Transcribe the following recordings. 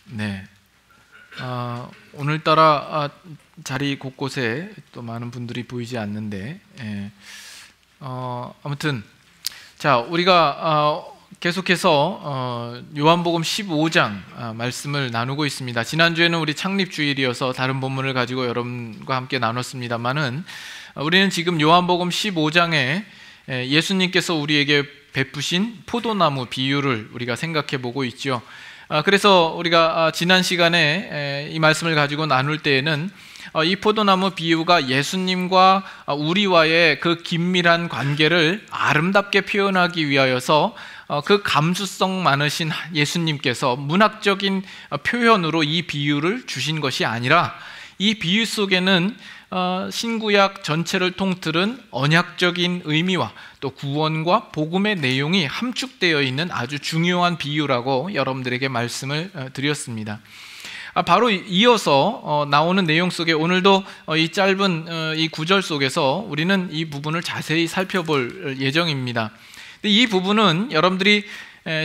네. 오늘따라 자리 곳곳에 또 많은 분들이 보이지 않는데, 아무튼 자, 우리가 계속해서 요한복음 15장 말씀을 나누고 있습니다. 지난주에는 우리 창립주일이어서 다른 본문을 가지고 여러분과 함께 나눴습니다만은, 우리는 지금 요한복음 15장에 예수님께서 우리에게 베푸신 포도나무 비유를 우리가 생각해 보고 있죠. 그래서 우리가 지난 시간에 이 말씀을 가지고 나눌 때에는 이 포도나무 비유가 예수님과 우리와의 그 긴밀한 관계를 아름답게 표현하기 위하여서 그 감수성 많으신 예수님께서 문학적인 표현으로 이 비유를 주신 것이 아니라, 이 비유 속에는 신구약 전체를 통틀은 언약적인 의미와 또 구원과 복음의 내용이 함축되어 있는 아주 중요한 비유라고 여러분들에게 말씀을 드렸습니다. 바로 이어서 나오는 내용 속에 오늘도 이 짧은 이 구절 속에서 우리는 이 부분을 자세히 살펴볼 예정입니다. 이 부분은 여러분들이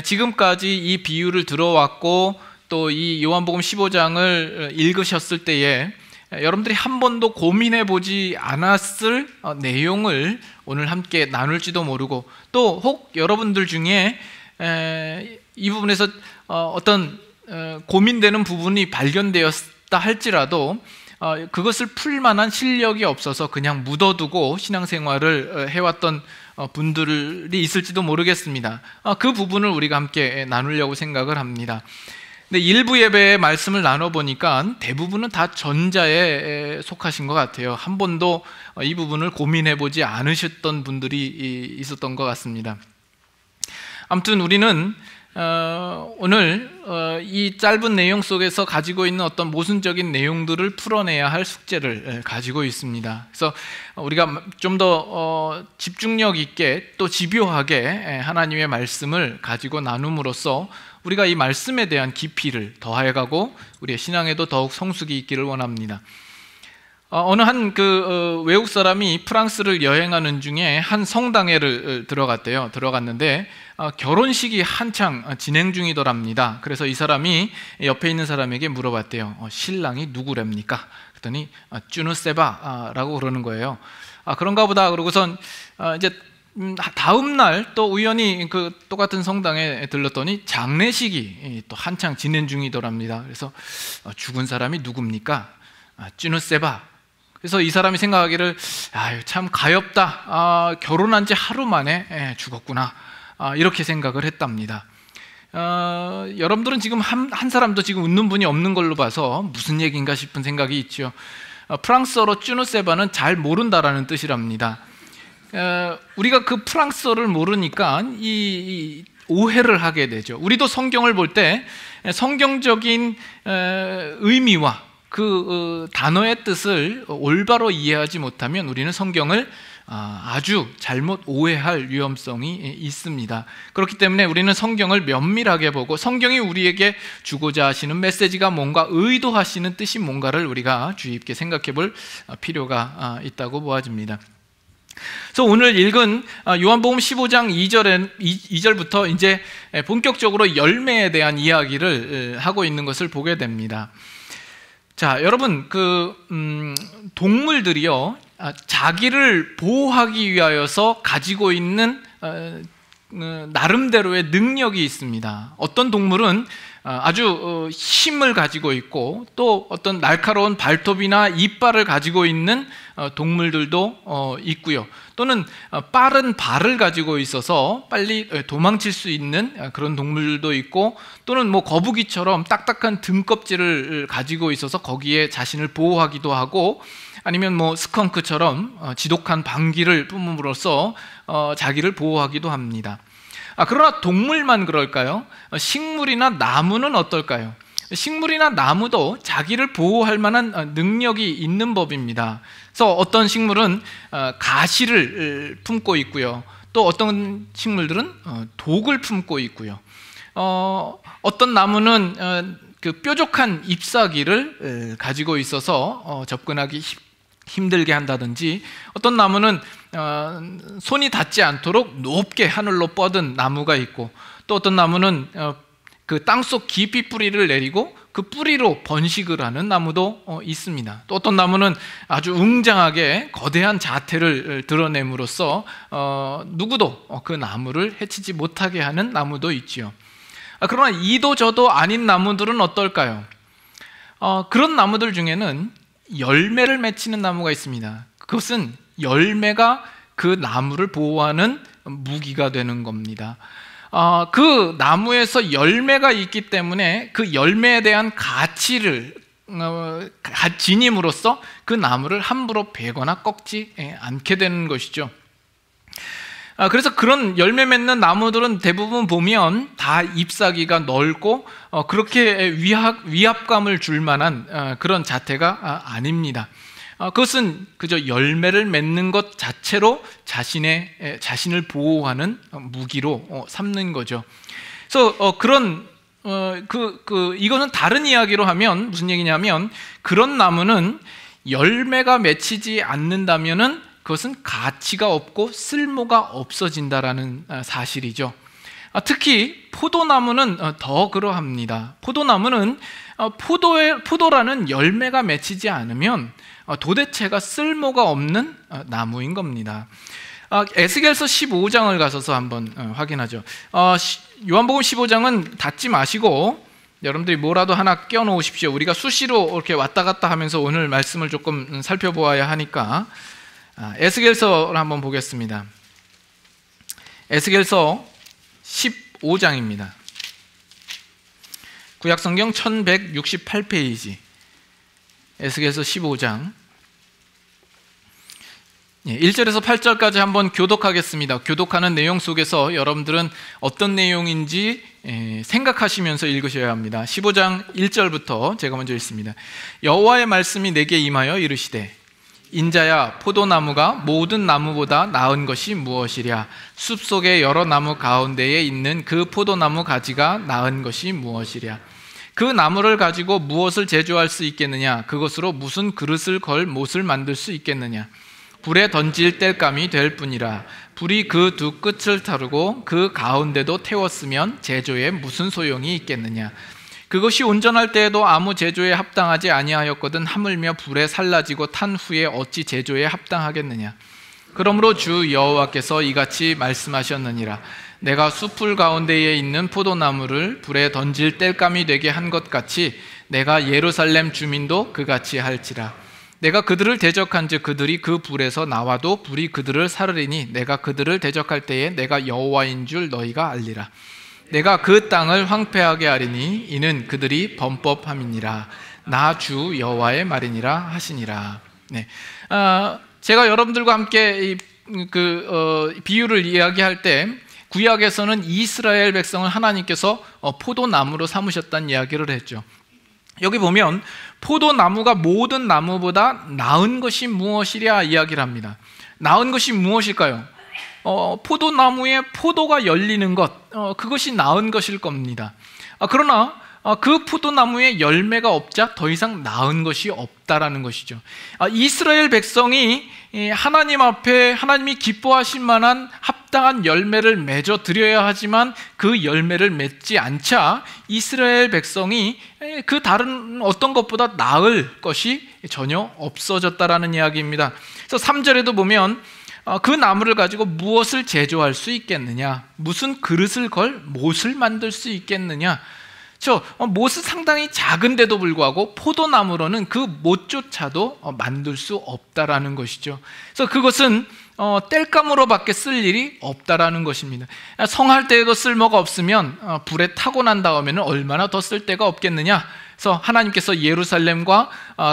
지금까지 이 비유를 들어왔고 또 이 요한복음 15장을 읽으셨을 때에 여러분들이 한 번도 고민해 보지 않았을 내용을 오늘 함께 나눌지도 모르고, 또 혹 여러분들 중에 이 부분에서 어떤 고민되는 부분이 발견되었다 할지라도 그것을 풀 만한 실력이 없어서 그냥 묻어두고 신앙생활을 해왔던 분들이 있을지도 모르겠습니다. 그 부분을 우리가 함께 나누려고 생각을 합니다. 근데 일부 예배의 말씀을 나눠보니까 대부분은 다 전자에 속하신 것 같아요. 한 번도 이 부분을 고민해보지 않으셨던 분들이 있었던 것 같습니다. 아무튼 우리는 오늘 이 짧은 내용 속에서 가지고 있는 어떤 모순적인 내용들을 풀어내야 할 숙제를 가지고 있습니다. 그래서 우리가 좀 더 집중력 있게 또 집요하게 하나님의 말씀을 가지고 나눔으로써 우리가 이 말씀에 대한 깊이를 더해가고 우리의 신앙에도 더욱 성숙이 있기를 원합니다. 어느 한 외국 사람이 프랑스를 여행하는 중에 한 성당회를 들어갔는데 결혼식이 한창 진행 중이더랍니다. 그래서 이 사람이 옆에 있는 사람에게 물어봤대요. 신랑이 누구랍니까? 그랬더니 쭈누세바라고 그러는 거예요. 그런가 보다. 그러고선 이제 다음 날 또 우연히 그 똑같은 성당에 들렀더니 장례식이 또 한창 진행 중이더랍니다. 그래서 죽은 사람이 누굽니까? 쭈누세바. 그래서 이 사람이 생각하기를, 참 가엾다. 결혼한 지 하루 만에 죽었구나. 이렇게 생각을 했답니다. 여러분들은 지금 한 사람도 지금 웃는 분이 없는 걸로 봐서 무슨 얘기인가 싶은 생각이 있죠. 프랑스어로 쭈누세바는 잘 모른다라는 뜻이랍니다. 우리가 그 프랑스어를 모르니까 이 오해를 하게 되죠. 우리도 성경을 볼 때 성경적인 의미와 그 단어의 뜻을 올바로 이해하지 못하면 우리는 성경을 아주 잘못 오해할 위험성이 있습니다. 그렇기 때문에 우리는 성경을 면밀하게 보고 성경이 우리에게 주고자 하시는 메시지가 뭔가, 의도하시는 뜻이 뭔가를 우리가 주의 깊게 생각해 볼 필요가 있다고 보아집니다. 그래서 오늘 읽은 요한복음 15장 2절부터 이제 본격적으로 열매에 대한 이야기를 하고 있는 것을 보게 됩니다. 자, 여러분, 동물들이요, 자기를 보호하기 위하여서 가지고 있는 나름대로의 능력이 있습니다. 어떤 동물은 아주 힘을 가지고 있고, 또 어떤 날카로운 발톱이나 이빨을 가지고 있는 동물들도 있고요. 또는 빠른 발을 가지고 있어서 빨리 도망칠 수 있는 그런 동물들도 있고, 또는 뭐 거북이처럼 딱딱한 등껍질을 가지고 있어서 거기에 자신을 보호하기도 하고, 아니면 뭐 스컹크처럼 지독한 방귀를 뿜음으로써 자기를 보호하기도 합니다. 그러나 동물만 그럴까요? 식물이나 나무는 어떨까요? 식물이나 나무도 자기를 보호할 만한 능력이 있는 법입니다. 그래서 어떤 식물은 가시를 품고 있고요. 또 어떤 식물들은 독을 품고 있고요. 어떤 나무는 그 뾰족한 잎사귀를 가지고 있어서 접근하기 힘들게 한다든지, 어떤 나무는 손이 닿지 않도록 높게 하늘로 뻗은 나무가 있고, 또 어떤 나무는 그 땅속 깊이 뿌리를 내리고 그 뿌리로 번식을 하는 나무도 있습니다. 또 어떤 나무는 아주 웅장하게 거대한 자태를 드러냄으로써 누구도 그 나무를 해치지 못하게 하는 나무도 있지요. 그러나 이도 저도 아닌 나무들은 어떨까요? 그런 나무들 중에는 열매를 맺히는 나무가 있습니다. 그것은 열매가 그 나무를 보호하는 무기가 되는 겁니다. 그 나무에서 열매가 있기 때문에 그 열매에 대한 가치를 지님으로써 그 나무를 함부로 베거나 꺾지 않게 되는 것이죠. 그래서 그런 열매 맺는 나무들은 대부분 보면 다 잎사귀가 넓고 그렇게 위압감을 줄 만한 그런 자태가 아닙니다. 그것은 그저 열매를 맺는 것 자체로 자신을 보호하는 무기로 삼는 거죠. 그래서 이거는 다른 이야기로 하면 무슨 얘기냐면, 그런 나무는 열매가 맺히지 않는다면은 그것은 가치가 없고 쓸모가 없어진다라는 사실이죠. 특히 포도나무는 더 그러합니다. 포도나무는 포도라는 열매가 맺히지 않으면 도대체가 쓸모가 없는 나무인 겁니다. 에스겔서 15장을 가셔서 한번 확인하죠. 요한복음 15장은 닫지 마시고 여러분들이 뭐라도 하나 껴놓으십시오. 우리가 수시로 이렇게 왔다 갔다 하면서 오늘 말씀을 조금 살펴보아야 하니까 에스겔서를 한번 보겠습니다. 에스겔서 15장입니다. 구약성경 1168페이지 에스겔서 15장 1절에서 8절까지 한번 교독하겠습니다. 교독하는 내용 속에서 여러분들은 어떤 내용인지 생각하시면서 읽으셔야 합니다. 15장 1절부터 제가 먼저 읽습니다. 여호와의 말씀이 내게 임하여 이르시되, 인자야, 포도나무가 모든 나무보다 나은 것이 무엇이랴? 숲속의 여러 나무 가운데에 있는 그 포도나무 가지가 나은 것이 무엇이랴? 그 나무를 가지고 무엇을 제조할 수 있겠느냐? 그것으로 무슨 그릇을 걸 못을 만들 수 있겠느냐? 불에 던질 땔감이 될 뿐이라. 불이 그 두 끝을 타르고 그 가운데도 태웠으면 제조에 무슨 소용이 있겠느냐? 그것이 온전할 때에도 아무 제조에 합당하지 아니하였거든 하물며 불에 살라지고 탄 후에 어찌 제조에 합당하겠느냐? 그러므로 주 여호와께서 이같이 말씀하셨느니라. 내가 숲풀 가운데에 있는 포도나무를 불에 던질 땔감이 되게 한 것 같이 내가 예루살렘 주민도 그같이 할지라. 내가 그들을 대적한즉 그들이 그 불에서 나와도 불이 그들을 사르리니 내가 그들을 대적할 때에 내가 여호와인 줄 너희가 알리라. 내가 그 땅을 황폐하게 하리니 이는 그들이 범법함이니라. 나 주 여호와의 말이니라 하시니라. 네. 제가 여러분들과 함께 비유를 이야기할 때 구약에서는 이스라엘 백성을 하나님께서 포도나무로 삼으셨다는 이야기를 했죠. 여기 보면 포도나무가 모든 나무보다 나은 것이 무엇이랴 이야기를 합니다. 나은 것이 무엇일까요? 포도나무에 포도가 열리는 것, 그것이 나은 것일 겁니다. 그러나 그 포도나무에 열매가 없자 더 이상 나은 것이 없다라는 것이죠. 이스라엘 백성이 하나님 앞에 하나님이 기뻐하실 만한 합당한 열매를 맺어 드려야 하지만 그 열매를 맺지 않자 이스라엘 백성이 그 다른 어떤 것보다 나을 것이 전혀 없어졌다라는 이야기입니다. 그래서 3절에도 보면 그 나무를 가지고 무엇을 제조할 수 있겠느냐? 무슨 그릇을 걸 못을 만들 수 있겠느냐? 못은 상당히 작은데도 불구하고 포도나무로는 그 못조차도 만들 수 없다라는 것이죠. 그래서 그것은 땔감으로밖에 쓸 일이 없다라는 것입니다. 성할 때에도 쓸모가 없으면 불에 타고 난 다음에는 얼마나 더 쓸 데가 없겠느냐. 그래서 하나님께서 예루살렘과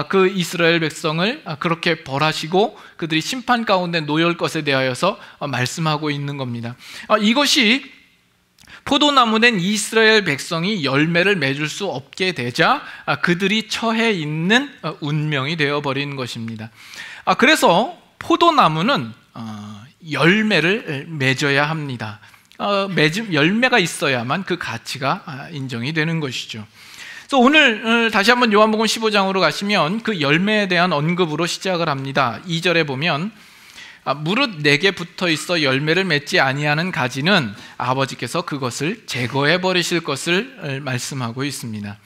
그 이스라엘 백성을 그렇게 벌하시고 그들이 심판 가운데 놓일 것에 대하여서 말씀하고 있는 겁니다. 이것이 포도나무 된 이스라엘 백성이 열매를 맺을 수 없게 되자 그들이 처해 있는 운명이 되어버린 것입니다. 그래서 포도나무는 열매를 맺어야 합니다. 열매가 있어야만 그 가치가 인정이 되는 것이죠. 그래서 오늘 다시 한번 요한복음 15장으로 가시면 그 열매에 대한 언급으로 시작을 합니다. 2절에 보면 무릇 내게 붙어 있어 열매를 맺지 아니하는 가지는 아버지께서 그것을 제거해 버리실 것을 말씀하고 있습니다.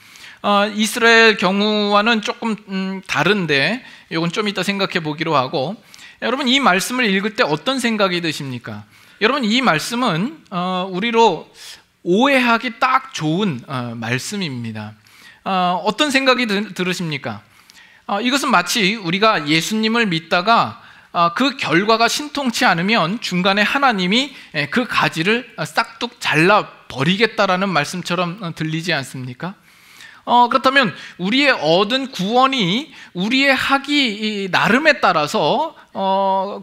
이스라엘 경우와는 조금 다른데 이건 좀 이따 생각해 보기로 하고, 여러분 이 말씀을 읽을 때 어떤 생각이 드십니까? 여러분 이 말씀은 우리로 오해하기 딱 좋은 말씀입니다. 어떤 생각이 들으십니까? 이것은 마치 우리가 예수님을 믿다가 그 결과가 신통치 않으면 중간에 하나님이 그 가지를 싹둑 잘라 버리겠다라는 말씀처럼 들리지 않습니까? 그렇다면 우리의 얻은 구원이 우리의 하기 나름에 따라서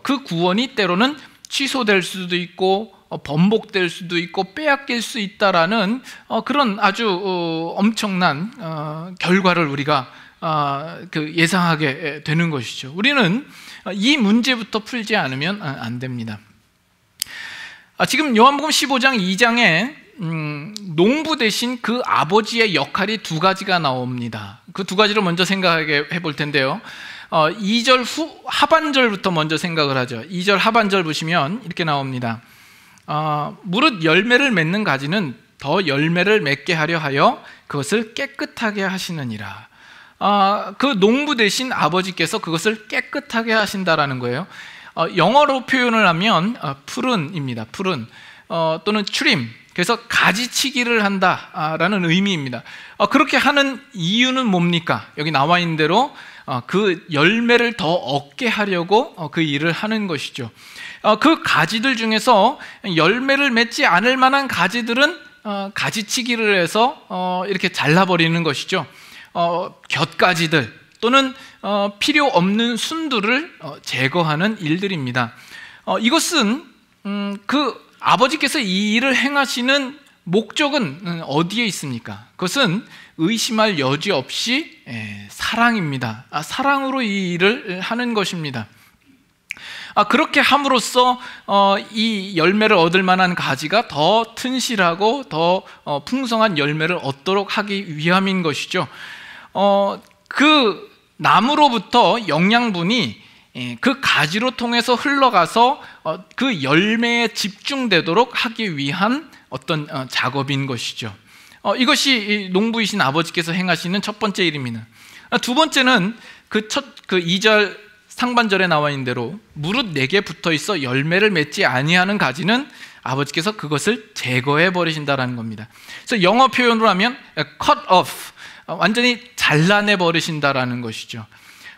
그 구원이 때로는 취소될 수도 있고 번복될 수도 있고 빼앗길 수 있다라는 그런 아주 엄청난 결과를 우리가 예상하게 되는 것이죠. 우리는 이 문제부터 풀지 않으면 안 됩니다. 지금 요한복음 15장 2장에 농부 대신 그 아버지의 역할이 두 가지가 나옵니다. 그 두 가지를 먼저 생각해 볼 텐데요. 2절 하반절부터 먼저 생각을 하죠. 2절 하반절 보시면 이렇게 나옵니다. 무릇 열매를 맺는 가지는 더 열매를 맺게 하려 하여 그것을 깨끗하게 하시느니라. 그 농부 대신 아버지께서 그것을 깨끗하게 하신다라는 거예요. 영어로 표현을 하면 프른입니다. 프른 또는 트림, 그래서 가지치기를 한다라는 의미입니다. 그렇게 하는 이유는 뭡니까? 여기 나와 있는 대로 그 열매를 더 얻게 하려고 그 일을 하는 것이죠. 그 가지들 중에서 열매를 맺지 않을 만한 가지들은 가지치기를 해서 이렇게 잘라버리는 것이죠. 곁가지들 또는 필요 없는 순들을 제거하는 일들입니다. 이것은 그 아버지께서 이 일을 행하시는 목적은 어디에 있습니까? 그것은 의심할 여지 없이 사랑입니다. 사랑으로 이 일을 하는 것입니다. 그렇게 함으로써 이 열매를 얻을 만한 가지가 더 튼실하고 더 풍성한 열매를 얻도록 하기 위함인 것이죠. 그 나무로부터 영양분이 그 가지로 통해서 흘러가서 그 열매에 집중되도록 하기 위한 어떤 작업인 것이죠. 이것이 농부이신 아버지께서 행하시는 첫 번째 일입니다. 두 번째는 그 2절 상반절에 나와 있는 대로 무릇 내게 붙어 있어 열매를 맺지 아니하는 가지는 아버지께서 그것을 제거해 버리신다라는 겁니다. 그래서 영어 표현으로 하면 cut off, 완전히 잘라내 버리신다라는 것이죠.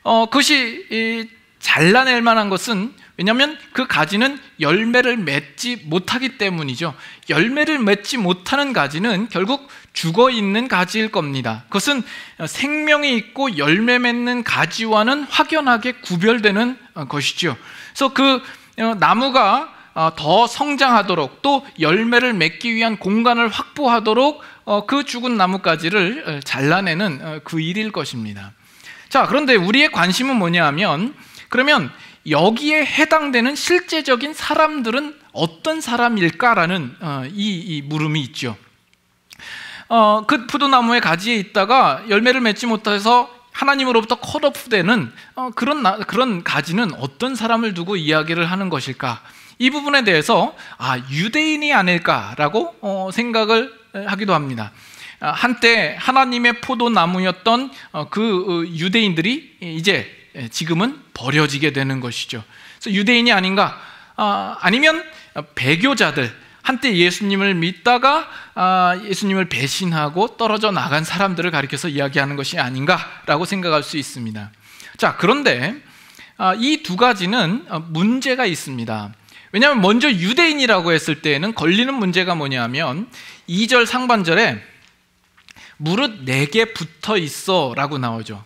그것이 잘라낼 만한 것은 왜냐하면 그 가지는 열매를 맺지 못하기 때문이죠. 열매를 맺지 못하는 가지는 결국 죽어있는 가지일 겁니다. 그것은 생명이 있고 열매 맺는 가지와는 확연하게 구별되는 것이죠. 그래서 그 나무가 더 성장하도록 또 열매를 맺기 위한 공간을 확보하도록 그 죽은 나뭇가지를 잘라내는 그 일일 것입니다. 자, 그런데 우리의 관심은 뭐냐 하면, 그러면 여기에 해당되는 실제적인 사람들은 어떤 사람일까라는 이 물음이 있죠. 그 포도나무의 가지에 있다가 열매를 맺지 못해서 하나님으로부터 컷오프되는 그런 가지는 어떤 사람을 두고 이야기를 하는 것일까? 이 부분에 대해서 유대인이 아닐까라고 생각을 하기도 합니다. 한때 하나님의 포도나무였던 그 유대인들이 이제 지금은 버려지게 되는 것이죠. 그래서 유대인이 아닌가? 아니면 배교자들, 한때 예수님을 믿다가 예수님을 배신하고 떨어져 나간 사람들을 가리켜서 이야기하는 것이 아닌가라고 생각할 수 있습니다. 자, 그런데 이 두 가지는 문제가 있습니다. 왜냐하면 먼저 유대인이라고 했을 때에는 걸리는 문제가 뭐냐면 2절 상반절에 무릇 내게 붙어 있어 라고 나오죠.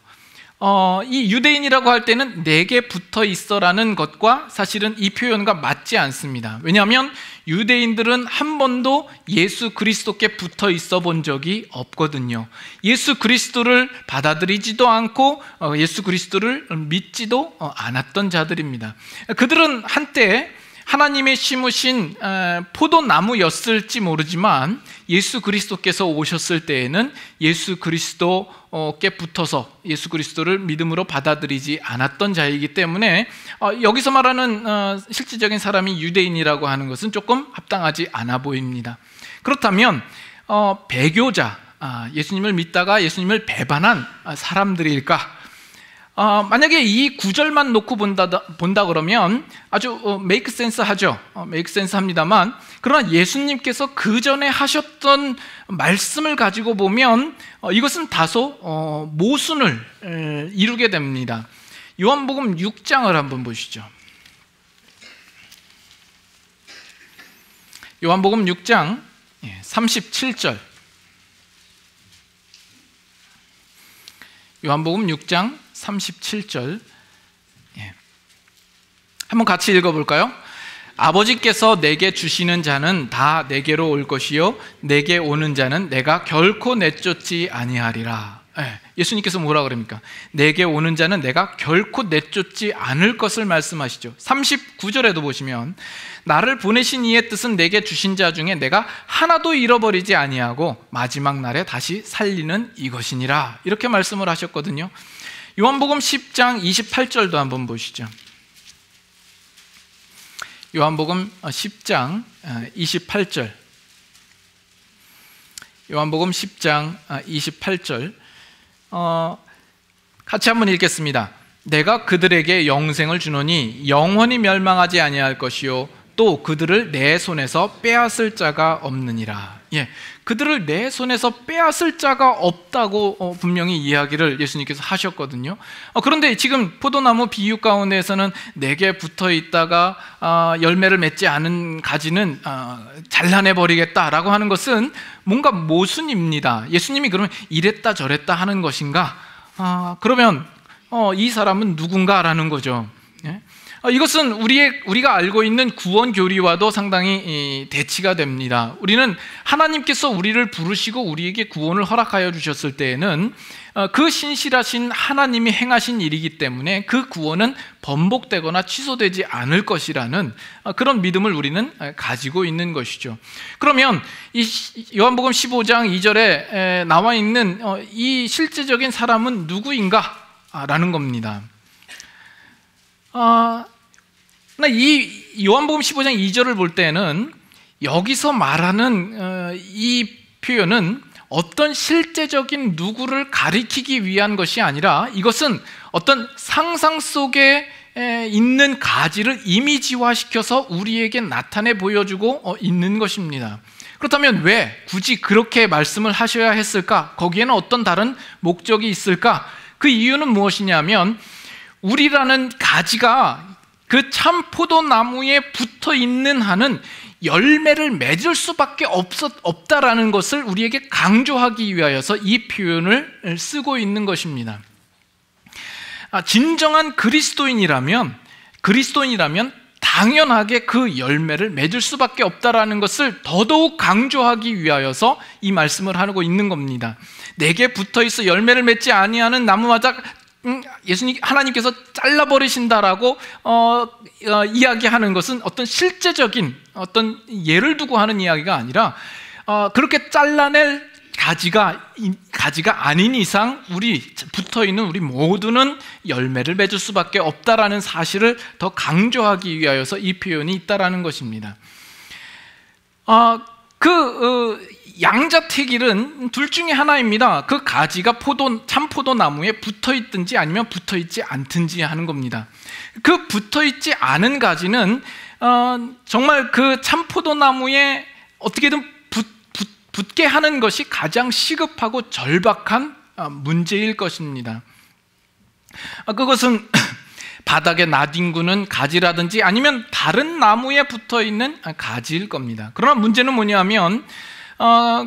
이 유대인이라고 할 때는 내게 붙어 있어라는 것과 사실은 이 표현과 맞지 않습니다. 왜냐하면 유대인들은 한 번도 예수 그리스도께 붙어 있어 본 적이 없거든요. 예수 그리스도를 받아들이지도 않고 예수 그리스도를 믿지도 않았던 자들입니다. 그들은 한때 하나님의 심으신 포도나무였을지 모르지만 예수 그리스도께서 오셨을 때에는 예수 그리스도께 붙어서 예수 그리스도를 믿음으로 받아들이지 않았던 자이기 때문에 여기서 말하는 실질적인 사람이 유대인이라고 하는 것은 조금 합당하지 않아 보입니다. 그렇다면 배교자, 예수님을 믿다가 예수님을 배반한 사람들일까? 만약에 이 구절만 놓고 본다 그러면 아주 make sense 하죠. make sense 합니다만, 그러나 예수님께서 그 전에 하셨던 말씀을 가지고 보면 이것은 다소 모순을 이루게 됩니다. 요한복음 6장을 한번 보시죠. 요한복음 6장 37절. 요한복음 6장 37절. 한번 같이 읽어볼까요? 아버지께서 내게 주시는 자는 다 내게로 올 것이요 내게 오는 자는 내가 결코 내쫓지 아니하리라. 예수님께서 뭐라 그럽니까? 내게 오는 자는 내가 결코 내쫓지 않을 것을 말씀하시죠. 39절에도 보시면 나를 보내신 이의 뜻은 내게 주신 자 중에 내가 하나도 잃어버리지 아니하고 마지막 날에 다시 살리는 이것이니라, 이렇게 말씀을 하셨거든요. 요한복음 10장 28절도 한번 보시죠. 요한복음 10장 28절. 요한복음 10장 28절. 같이 한번 읽겠습니다. 내가 그들에게 영생을 주노니 영원히 멸망하지 아니할 것이요 또 그들을 내 손에서 빼앗을 자가 없느니라. 그들을 내 손에서 빼앗을 자가 없다고 분명히 이야기를 예수님께서 하셨거든요. 그런데 지금 포도나무 비유 가운데에서는 내게 붙어 있다가 열매를 맺지 않은 가지는 잘라내버리겠다라고 하는 것은 뭔가 모순입니다. 예수님이 그러면 이랬다 저랬다 하는 것인가? 그러면 이 사람은 누군가라는 거죠. 이것은 우리가 알고 있는 구원 교리와도 상당히 대치가 됩니다. 우리는 하나님께서 우리를 부르시고 우리에게 구원을 허락하여 주셨을 때에는 그 신실하신 하나님이 행하신 일이기 때문에 그 구원은 번복되거나 취소되지 않을 것이라는 그런 믿음을 우리는 가지고 있는 것이죠. 그러면 이 요한복음 15장 2절에 나와 있는 이 실제적인 사람은 누구인가? 라는 겁니다. 이 요한복음 15장 2절을 볼 때는 여기서 말하는 이 표현은 어떤 실제적인 누구를 가리키기 위한 것이 아니라 이것은 어떤 상상 속에 있는 가지를 이미지화시켜서 우리에게 나타내 보여주고 있는 것입니다. 그렇다면 왜 굳이 그렇게 말씀을 하셔야 했을까? 거기에는 어떤 다른 목적이 있을까? 그 이유는 무엇이냐면 우리라는 가지가 그 참 포도나무에 붙어 있는 한은 열매를 맺을 수밖에 없다라는 것을 우리에게 강조하기 위하여서 이 표현을 쓰고 있는 것입니다. 진정한 그리스도인이라면 당연하게 그 열매를 맺을 수밖에 없다라는 것을 더더욱 강조하기 위하여서 이 말씀을 하고 있는 겁니다. 내게 붙어 있어 열매를 맺지 아니하는 나무마다 하나님께서 잘라버리신다라고 이야기하는 것은 어떤 실제적인 어떤 예를 두고 하는 이야기가 아니라 그렇게 잘라낼 가지가 아닌 이상 붙어있는 우리 모두는 열매를 맺을 수밖에 없다라는 사실을 더 강조하기 위하여서 이 표현이 있다라는 것입니다. 양자택일은 둘 중에 하나입니다. 그 가지가 참포도나무에 붙어있든지 아니면 붙어있지 않든지 하는 겁니다. 그 붙어있지 않은 가지는 정말 그 참포도나무에 어떻게든 붙게 하는 것이 가장 시급하고 절박한 문제일 것입니다. 그것은 바닥에 나뒹구는 가지라든지 아니면 다른 나무에 붙어있는 가지일 겁니다. 그러나 문제는 뭐냐면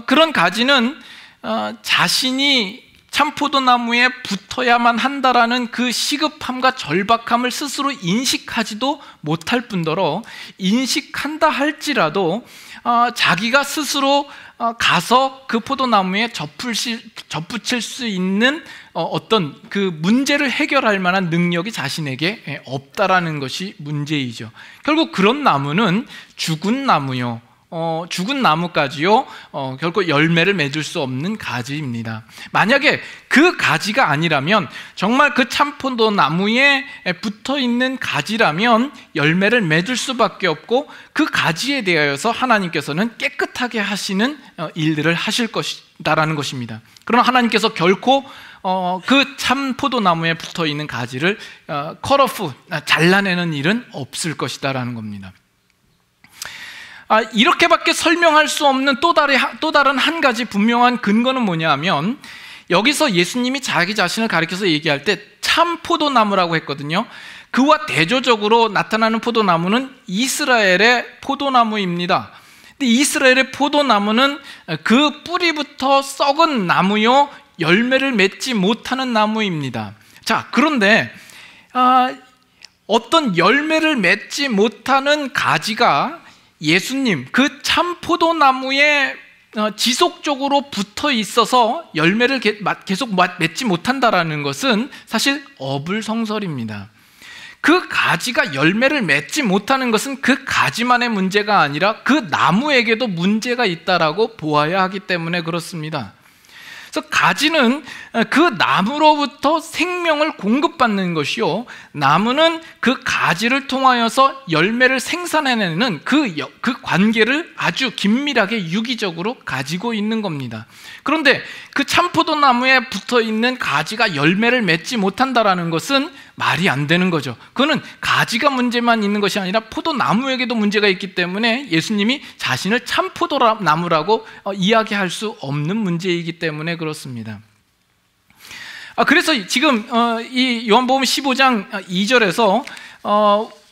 그런 가지는 자신이 참포도나무에 붙어야만 한다라는 그 시급함과 절박함을 스스로 인식하지도 못할 뿐더러 인식한다 할지라도 자기가 스스로 가서 그 포도나무에 접붙일 수 있는 어떤 그 문제를 해결할 만한 능력이 자신에게 없다라는 것이 문제이죠. 결국 그런 나무는 죽은 나무요, 죽은 나무까지요, 결코 열매를 맺을 수 없는 가지입니다. 만약에 그 가지가 아니라면, 정말 그 참포도 나무에 붙어 있는 가지라면 열매를 맺을 수밖에 없고, 그 가지에 대하여서 하나님께서는 깨끗하게 하시는 일들을 하실 것이다라는 것입니다. 그러나 하나님께서 결코 그 참포도 나무에 붙어 있는 가지를 컷오프, 잘라내는 일은 없을 것이다라는 겁니다. 이렇게밖에 설명할 수 없는 또 다른 한 가지 분명한 근거는 뭐냐면, 여기서 예수님이 자기 자신을 가리켜서 얘기할 때 참 포도나무라고 했거든요. 그와 대조적으로 나타나는 포도나무는 이스라엘의 포도나무입니다. 근데 이스라엘의 포도나무는 그 뿌리부터 썩은 나무요, 열매를 맺지 못하는 나무입니다. 자, 그런데 어떤 열매를 맺지 못하는 가지가 예수님, 그 참포도나무에 지속적으로 붙어 있어서 열매를 계속 맺지 못한다는 것은 사실 어불성설입니다. 그 가지가 열매를 맺지 못하는 것은 그 가지만의 문제가 아니라 그 나무에게도 문제가 있다라고 보아야 하기 때문에 그렇습니다. 그래서 가지는 그 나무로부터 생명을 공급받는 것이요, 나무는 그 가지를 통하여서 열매를 생산해내는 그 관계를 아주 긴밀하게 유기적으로 가지고 있는 겁니다. 그런데 그 참포도 나무에 붙어 있는 가지가 열매를 맺지 못한다라는 것은 말이 안 되는 거죠. 그거는 가지가 문제만 있는 것이 아니라 포도나무에게도 문제가 있기 때문에 예수님이 자신을 참포도나무라고 이야기할 수 없는 문제이기 때문에 그렇습니다. 그래서 지금 이 요한복음 15장 2절에서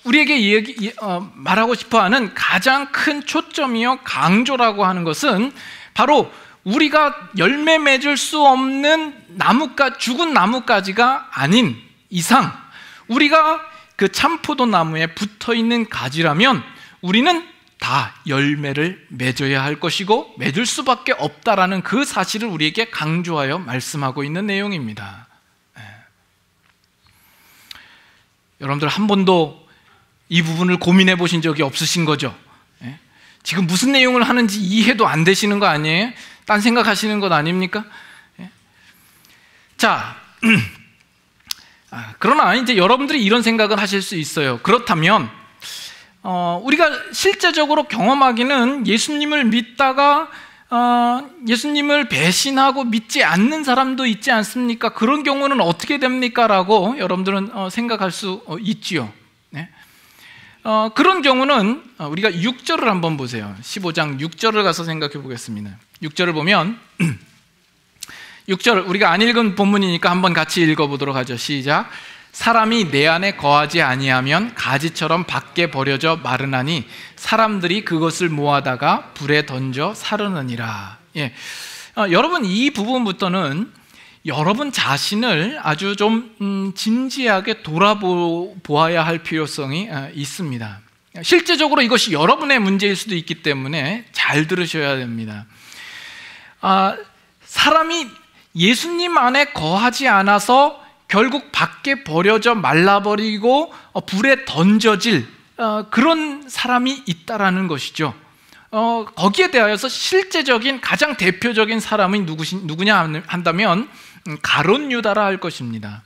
우리에게 말하고 싶어하는 가장 큰 초점이요, 강조라고 하는 것은 바로 우리가 열매 맺을 수 없는 죽은 나무가지가 아닌 이상, 우리가 그 참포도 나무에 붙어 있는 가지라면 우리는 다 열매를 맺어야 할 것이고 맺을 수밖에 없다라는 그 사실을 우리에게 강조하여 말씀하고 있는 내용입니다. 여러분들 한 번도 이 부분을 고민해 보신 적이 없으신 거죠? 지금 무슨 내용을 하는지 이해도 안 되시는 거 아니에요? 딴 생각하시는 것 아닙니까? 자, 그러나 이제 여러분들이 이런 생각을 하실 수 있어요. 그렇다면 우리가 실제적으로 경험하기는 예수님을 믿다가 예수님을 배신하고 믿지 않는 사람도 있지 않습니까? 그런 경우는 어떻게 됩니까? 라고 여러분들은 생각할 수 있지요. 그런 경우는 우리가 6절을 한번 보세요. 15장 6절을 가서 생각해 보겠습니다. 6절을 보면 6절, 우리가 안 읽은 본문이니까 한번 같이 읽어보도록 하죠. 시작. 사람이 내 안에 거하지 아니하면 가지처럼 밖에 버려져 마르나니 사람들이 그것을 모아다가 불에 던져 사르느니라. 여러분, 이 부분부터는 여러분 자신을 아주 좀 진지하게 돌아보아야 할 필요성이 있습니다. 실제적으로 이것이 여러분의 문제일 수도 있기 때문에 잘 들으셔야 됩니다. 사람이 예수님 안에 거하지 않아서 결국 밖에 버려져 말라버리고 불에 던져질 그런 사람이 있다라는 것이죠. 거기에 대하여서 실제적인 가장 대표적인 사람이 누구냐 한다면 가룟 유다라 할 것입니다.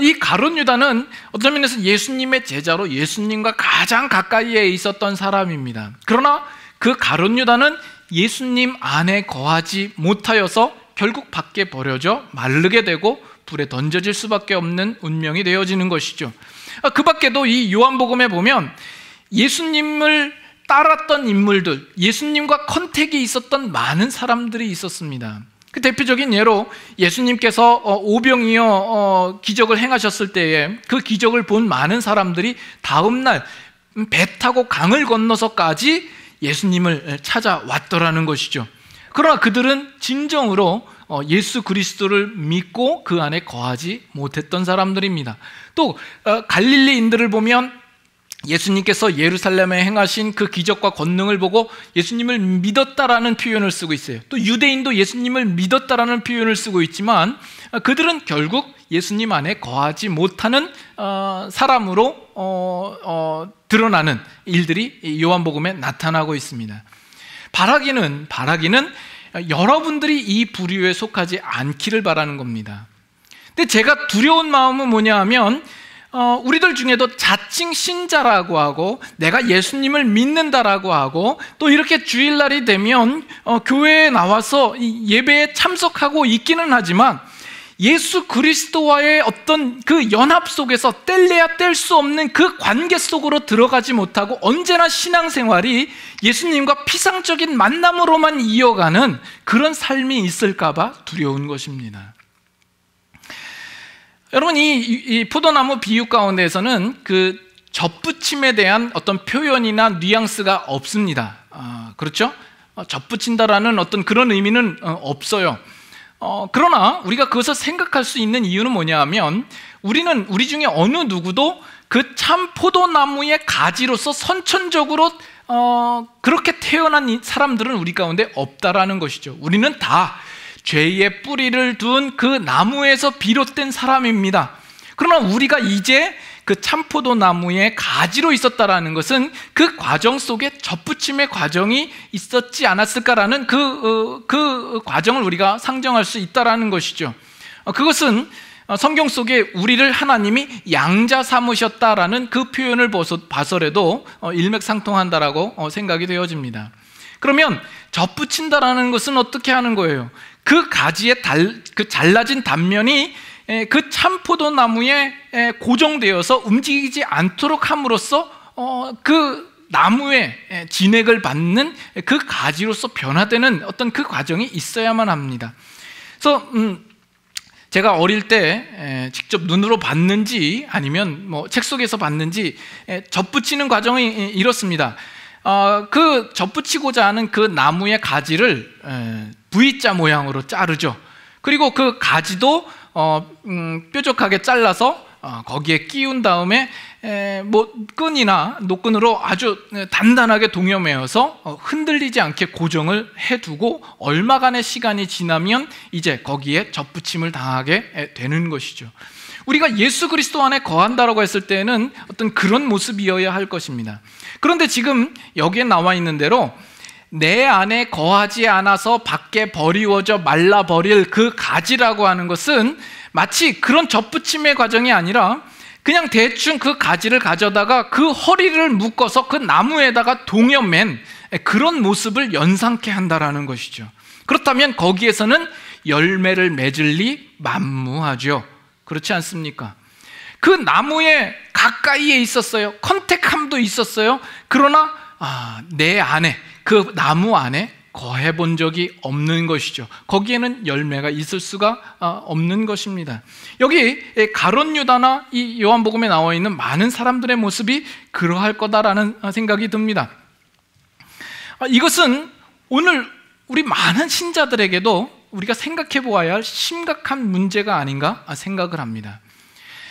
이 가룟 유다는 어떤 면에서 예수님의 제자로 예수님과 가장 가까이에 있었던 사람입니다. 그러나 그 가룟 유다는 예수님 안에 거하지 못하여서 결국 밖에 버려져 마르게 되고 불에 던져질 수밖에 없는 운명이 되어지는 것이죠. 그 밖에도 이 요한복음에 보면 예수님을 따랐던 인물들, 예수님과 컨택이 있었던 많은 사람들이 있었습니다. 그 대표적인 예로 예수님께서 오병이어 기적을 행하셨을 때에 그 기적을 본 많은 사람들이 다음날 배 타고 강을 건너서까지 예수님을 찾아왔더라는 것이죠. 그러나 그들은 진정으로 예수 그리스도를 믿고 그 안에 거하지 못했던 사람들입니다. 또 갈릴리인들을 보면 예수님께서 예루살렘에 행하신 그 기적과 권능을 보고 예수님을 믿었다라는 표현을 쓰고 있어요. 또 유대인도 예수님을 믿었다라는 표현을 쓰고 있지만 그들은 결국 예수님 안에 거하지 못하는 사람으로 드러나는 일들이 요한복음에 나타나고 있습니다. 바라기는 여러분들이 이 부류에 속하지 않기를 바라는 겁니다. 근데 제가 두려운 마음은 뭐냐 하면 우리들 중에도 자칭 신자라고 하고 내가 예수님을 믿는다라고 하고 또 이렇게 주일날이 되면 교회에 나와서 예배에 참석하고 있기는 하지만 예수 그리스도와의 어떤 그 연합 속에서 뗄래야 뗄 수 없는 그 관계 속으로 들어가지 못하고 언제나 신앙생활이 예수님과 피상적인 만남으로만 이어가는 그런 삶이 있을까 봐 두려운 것입니다. 여러분, 이 포도나무 비유 가운데에서는 그 접붙임에 대한 어떤 표현이나 뉘앙스가 없습니다. 그렇죠? 접붙인다라는 어떤 그런 의미는 없어요. 그러나 우리가 그것을 생각할 수 있는 이유는 뭐냐 하면 우리 중에 어느 누구도 그 참 포도나무의 가지로서 선천적으로 그렇게 태어난 사람들은 우리 가운데 없다라는 것이죠. 우리는 다 죄의 뿌리를 둔 그 나무에서 비롯된 사람입니다. 그러나 우리가 이제 그 참포도나무의 가지로 있었다라는 것은 그 과정 속에 접붙임의 과정이 있었지 않았을까라는 그 과정을 우리가 상정할 수 있다라는 것이죠. 그것은 성경 속에 우리를 하나님이 양자 삼으셨다라는 그 표현을 봐서라도 일맥상통한다라고 생각이 되어집니다. 그러면 접붙인다라는 것은 어떻게 하는 거예요? 그 가지에 그 잘라진 단면이 그 참포도나무에 고정되어서 움직이지 않도록 함으로써 그 나무의 진액을 받는 그 가지로서 변화되는 어떤 그 과정이 있어야만 합니다. 그래서 제가 어릴 때 직접 눈으로 봤는지 아니면 뭐 책 속에서 봤는지 접붙이는 과정이 이렇습니다. 그 접붙이고자 하는 그 나무의 가지를 V자 모양으로 자르죠. 그리고 그 가지도 뾰족하게 잘라서 거기에 끼운 다음에 뭐 끈이나 노끈으로 아주 단단하게 동여매어서 흔들리지 않게 고정을 해두고 얼마간의 시간이 지나면 이제 거기에 접붙임을 당하게 되는 것이죠. 우리가 예수 그리스도 안에 거한다라고 했을 때는 어떤 그런 모습이어야 할 것입니다. 그런데 지금 여기에 나와 있는 대로 내 안에 거하지 않아서 밖에 버리워져 말라버릴 그 가지라고 하는 것은 마치 그런 접붙임의 과정이 아니라 그냥 대충 그 가지를 가져다가 그 허리를 묶어서 그 나무에다가 동여맨 그런 모습을 연상케 한다라는 것이죠. 그렇다면 거기에서는 열매를 맺을 리 만무하죠. 그렇지 않습니까? 그 나무에 가까이에 있었어요. 컨택함도 있었어요. 그러나 내 안에 그 나무 안에 거해 본 적이 없는 것이죠. 거기에는 열매가 있을 수가 없는 것입니다. 여기 가룟 유다나 이 요한복음에 나와 있는 많은 사람들의 모습이 그러할 거다라는 생각이 듭니다. 이것은 오늘 우리 많은 신자들에게도 우리가 생각해 보아야 할 심각한 문제가 아닌가 생각을 합니다.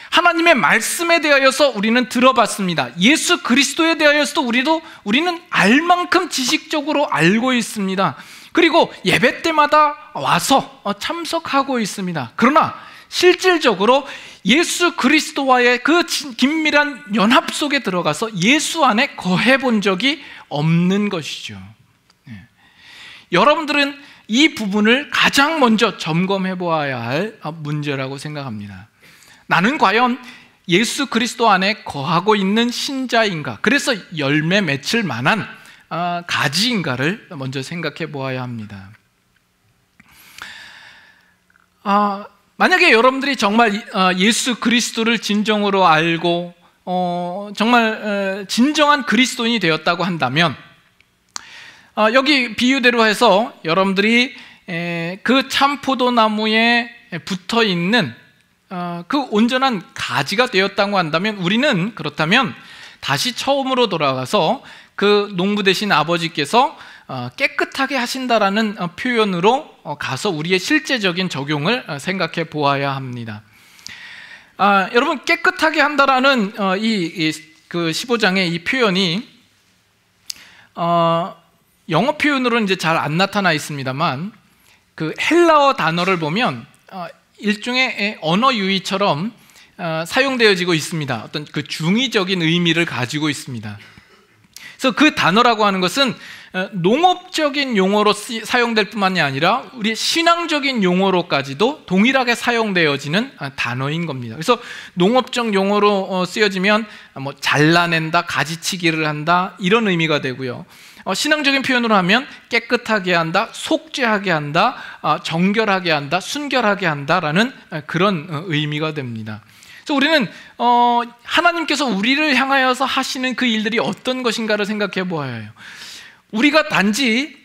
하나님의 말씀에 대하여서 우리는 들어봤습니다. 예수 그리스도에 대하여서도 우리는 알 만큼 지식적으로 알고 있습니다. 그리고 예배 때마다 와서 참석하고 있습니다. 그러나 실질적으로 예수 그리스도와의 그 긴밀한 연합 속에 들어가서 예수 안에 거해 본 적이 없는 것이죠. 여러분들은 이 부분을 가장 먼저 점검해 보아야 할 문제라고 생각합니다. 나는 과연 예수 그리스도 안에 거하고 있는 신자인가? 그래서 열매 맺을 만한 가지인가를 먼저 생각해 보아야 합니다. 만약에 여러분들이 정말 예수 그리스도를 진정으로 알고 정말 진정한 그리스도인이 되었다고 한다면 여기 비유대로 해서 여러분들이 그 참포도나무에 붙어있는 그 온전한 가지가 되었다고 한다면 우리는 그렇다면 다시 처음으로 돌아가서 그 농부 되신 아버지께서 깨끗하게 하신다라는 표현으로 가서 우리의 실제적인 적용을 생각해 보아야 합니다. 여러분, 깨끗하게 한다라는 이 그 15장의 이 표현이 영어 표현으로는 이제 잘 안 나타나 있습니다만 그 헬라어 단어를 보면 일종의 언어 유희처럼 사용되어지고 있습니다. 어떤 그 중의적인 의미를 가지고 있습니다. 그래서 그 단어라고 하는 것은 농업적인 용어로 사용될 뿐만이 아니라 우리 신앙적인 용어로까지도 동일하게 사용되어지는 단어인 겁니다. 그래서 농업적 용어로 쓰여지면 뭐 잘라낸다, 가지치기를 한다 이런 의미가 되고요. 신앙적인 표현으로 하면 깨끗하게 한다, 속죄하게 한다, 정결하게 한다, 순결하게 한다라는 그런 의미가 됩니다. 그래서 우리는 하나님께서 우리를 향하여서 하시는 그 일들이 어떤 것인가를 생각해 보아야 해요. 우리가 단지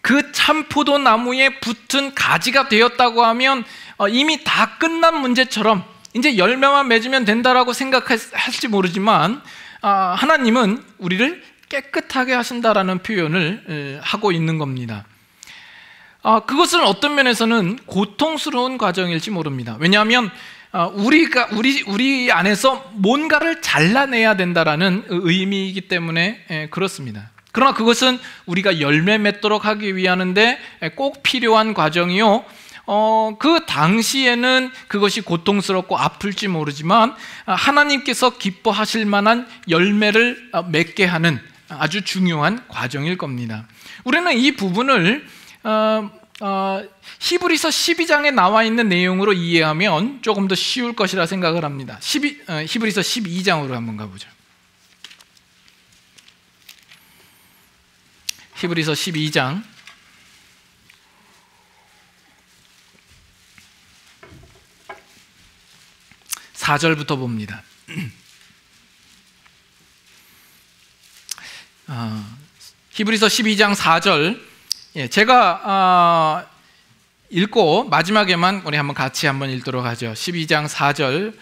그 참포도 나무에 붙은 가지가 되었다고 하면 이미 다 끝난 문제처럼 이제 열매만 맺으면 된다라고 생각할지 모르지만 하나님은 우리를 깨끗하게 하신다라는 표현을 하고 있는 겁니다. 그것은 어떤 면에서는 고통스러운 과정일지 모릅니다. 왜냐하면 우리 안에서 뭔가를 잘라내야 된다라는 의미이기 때문에 그렇습니다. 그러나 그것은 우리가 열매 맺도록 하기 위하는데 꼭 필요한 과정이요. 그 당시에는 그것이 고통스럽고 아플지 모르지만 하나님께서 기뻐하실 만한 열매를 맺게 하는 아주 중요한 과정일 겁니다. 우리는 이 부분을 히브리서 12장에 나와 있는 내용으로 이해하면 조금 더 쉬울 것이라 생각을 합니다. 히브리서 12장으로 한번 가보죠. 히브리서 12장 4절부터 봅니다. 히브리서 12장 4절 제가 읽고 마지막에만 우리 한번 같이 한번 읽도록 하죠. 12장 4절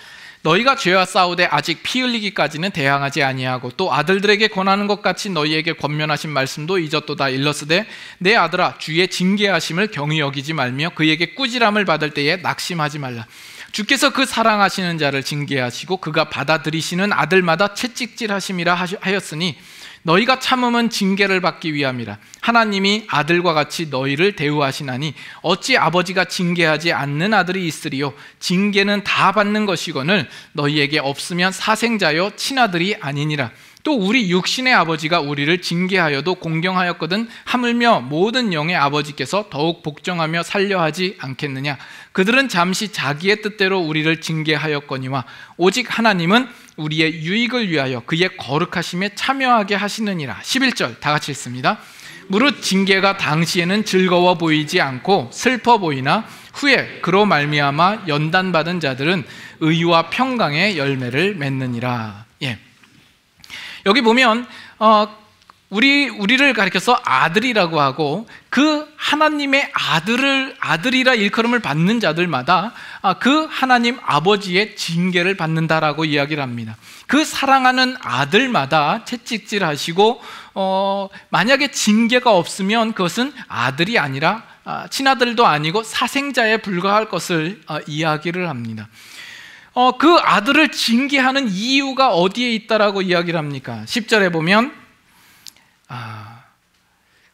너희가 죄와 싸우되 아직 피 흘리기까지는 대항하지 아니하고 또 아들들에게 권하는 것 같이 너희에게 권면하신 말씀도 잊었도다. 일러스되 내 아들아 주의 징계하심을 경히 여기지 말며 그에게 꾸지람을 받을 때에 낙심하지 말라. 주께서 그 사랑하시는 자를 징계하시고 그가 받아들이시는 아들마다 채찍질하심이라 하였으니 너희가 참음은 징계를 받기 위함이라. 하나님이 아들과 같이 너희를 대우하시나니 어찌 아버지가 징계하지 않는 아들이 있으리요. 징계는 다 받는 것이거늘 너희에게 없으면 사생자여 친아들이 아니니라. 또 우리 육신의 아버지가 우리를 징계하여도 공경하였거든 하물며 모든 영의 아버지께서 더욱 복종하며 살려하지 않겠느냐. 그들은 잠시 자기의 뜻대로 우리를 징계하였거니와 오직 하나님은 우리의 유익을 위하여 그의 거룩하심에 참여하게 하시느니라. 11절 다 같이 읽습니다. 무릇 징계가 당시에는 즐거워 보이지 않고 슬퍼 보이나 후에 그로 말미암아 연단받은 자들은 의와 평강의 열매를 맺느니라. 여기 보면 우리를 가리켜서 아들이라고 하고 그 하나님의 아들이라 일컬음을 받는 자들마다 그 하나님 아버지의 징계를 받는다라고 이야기를 합니다. 그 사랑하는 아들마다 채찍질하시고 만약에 징계가 없으면 그것은 아들이 아니라 친아들도 아니고 사생자에 불과할 것을 이야기를 합니다. 그 아들을 징계하는 이유가 어디에 있다라고 이야기를 합니까? 10절에 보면